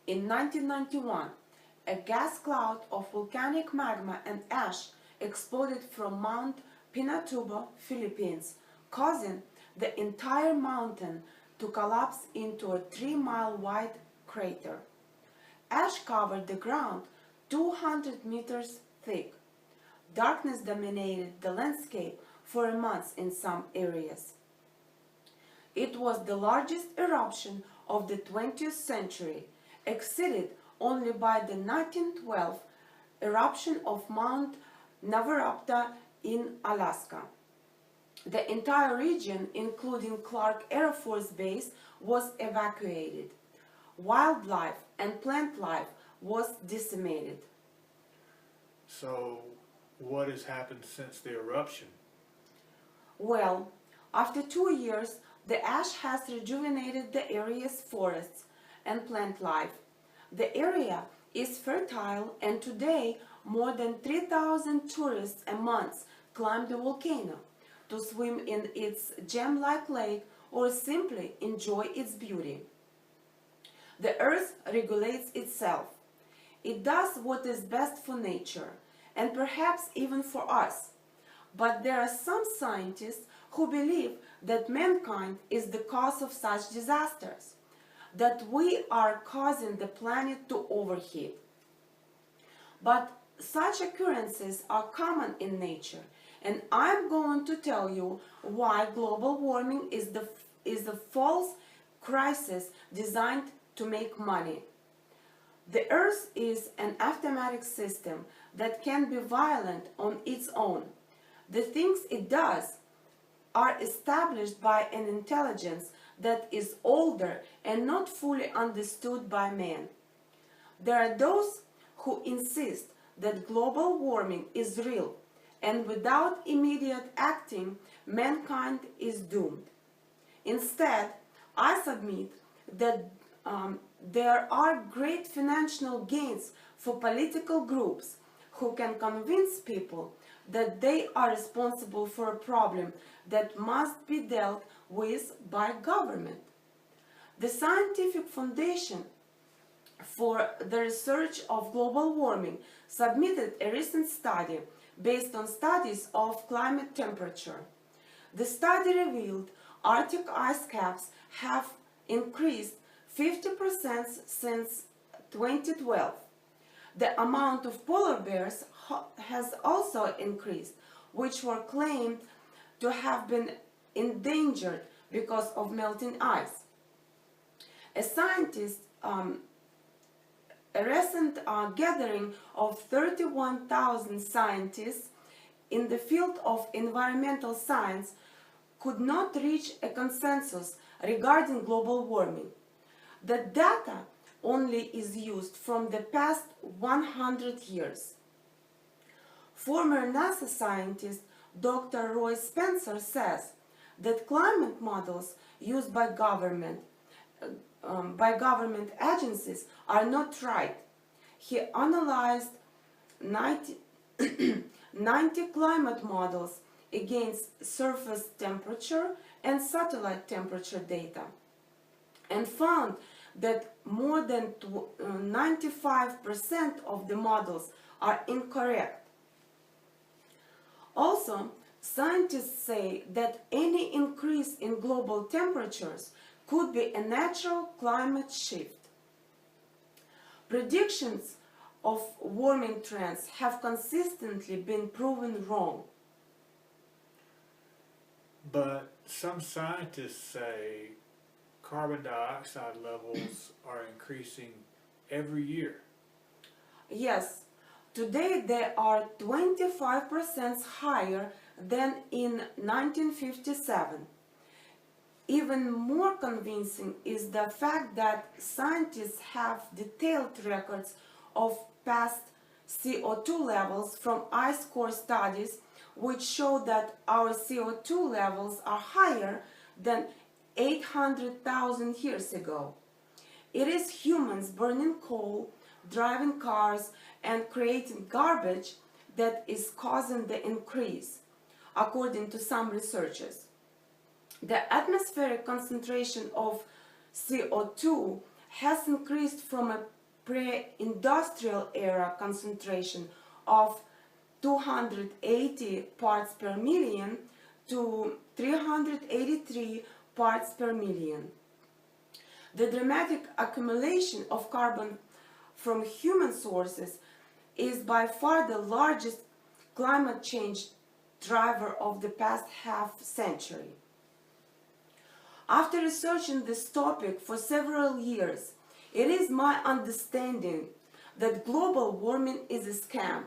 In 1991, a gas cloud of volcanic magma and ash exploded from Mount Pinatubo, Philippines, causing the entire mountain to collapse into a 3-mile wide crater. Ash covered the ground 200 meters thick. Darkness dominated the landscape for months in some areas. It was the largest eruption of the 20th century, exceeded only by the 1912 eruption of Mount Navarapta in Alaska. The entire region, including Clark Air Force Base, was evacuated. Wildlife and plant life was decimated. So, what has happened since the eruption? Well, after 2 years, the ash has rejuvenated the area's forests and plant life. The area is fertile, and today more than 3,000 tourists a month climb the volcano to swim in its gem-like lake or simply enjoy its beauty. The earth regulates itself. It does what is best for nature, and perhaps even for us. But there are some scientists who believe that mankind is the cause of such disasters, that we are causing the planet to overheat. But such occurrences are common in nature, and I'm going to tell you why global warming is a false crisis designed to make money. The Earth is an automatic system that can be violent on its own. The things it does are established by an intelligence that is older and not fully understood by man. There are those who insist that global warming is real, and without immediate acting, mankind is doomed. Instead, I submit that there are great financial gains for political groups who can convince people that they are responsible for a problem that must be dealt with by government. The Scientific Foundation for the Research of Global Warming submitted a recent study based on studies of climate temperature. The study revealed Arctic ice caps have increased 50% since 2012. The amount of polar bears has also increased, which were claimed to have been endangered because of melting ice. A recent gathering of 31,000 scientists in the field of environmental science could not reach a consensus regarding global warming. The data only is used from the past 100 years. Former NASA scientist Dr. Roy Spencer says that climate models used by government agencies are not right. He analyzed 90 climate models against surface temperature and satellite temperature data, and found that more than 95% of the models are incorrect. Also, scientists say that any increase in global temperatures could be a natural climate shift. Predictions of warming trends have consistently been proven wrong. But some scientists say carbon dioxide levels are increasing every year. Yes, today they are 25% higher than in 1957. Even more convincing is the fact that scientists have detailed records of past CO2 levels from ice core studies, which show that our CO2 levels are higher than 800,000 years ago. It is humans burning coal, driving cars, and creating garbage that is causing the increase, according to some researchers. The atmospheric concentration of CO2 has increased from a pre-industrial era concentration of 280 parts per million to 383 parts per million. The dramatic accumulation of carbon from human sources is by far the largest climate change driver of the past half century. After researching this topic for several years, it is my understanding that global warming is a scam.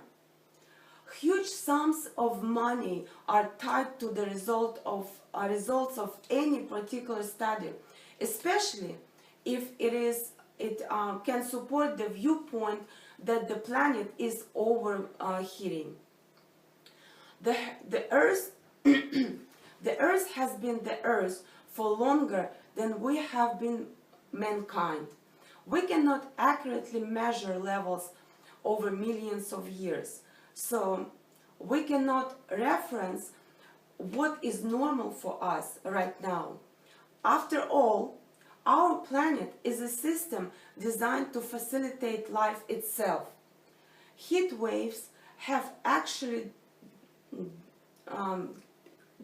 Huge sums of money are tied to the results of any particular study, especially if it can support the viewpoint that the planet is overheating. The Earth, the Earth has been the Earth for longer than we have been mankind. We cannot accurately measure levels over millions of years, so we cannot reference what is normal for us right now. After all, our planet is a system designed to facilitate life itself. Heat waves have actually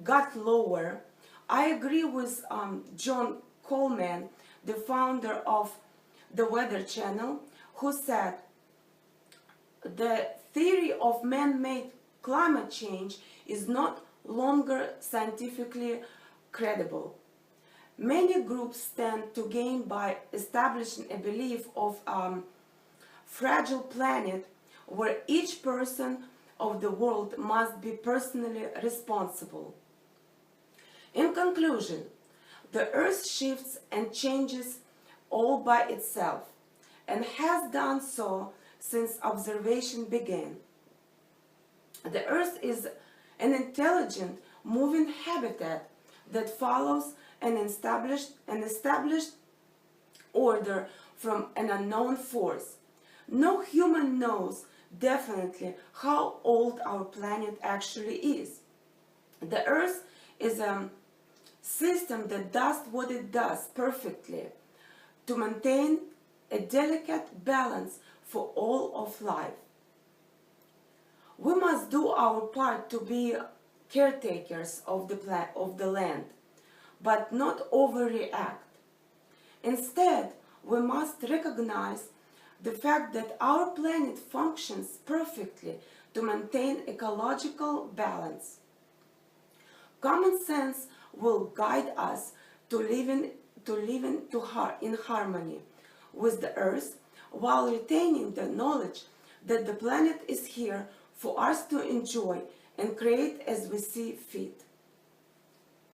got lower. I agree with John Coleman, the founder of the Weather Channel, who said, "The theory of man-made climate change is not longer scientifically credible. Many groups stand to gain by establishing a belief of a fragile planet where each person of the world must be personally responsible." In conclusion, the Earth shifts and changes all by itself, and has done so since observation began. The Earth is an intelligent, moving habitat that follows an established order from an unknown force. No human knows definitely how old our planet actually is. The Earth is a system that does what it does perfectly to maintain a delicate balance for all of life. We must do our part to be caretakers of the land, but not overreact. Instead, we must recognize the fact that our planet functions perfectly to maintain ecological balance. Common sense will guide us to live in harmony with the Earth, while retaining the knowledge that the planet is here for us to enjoy and create as we see fit.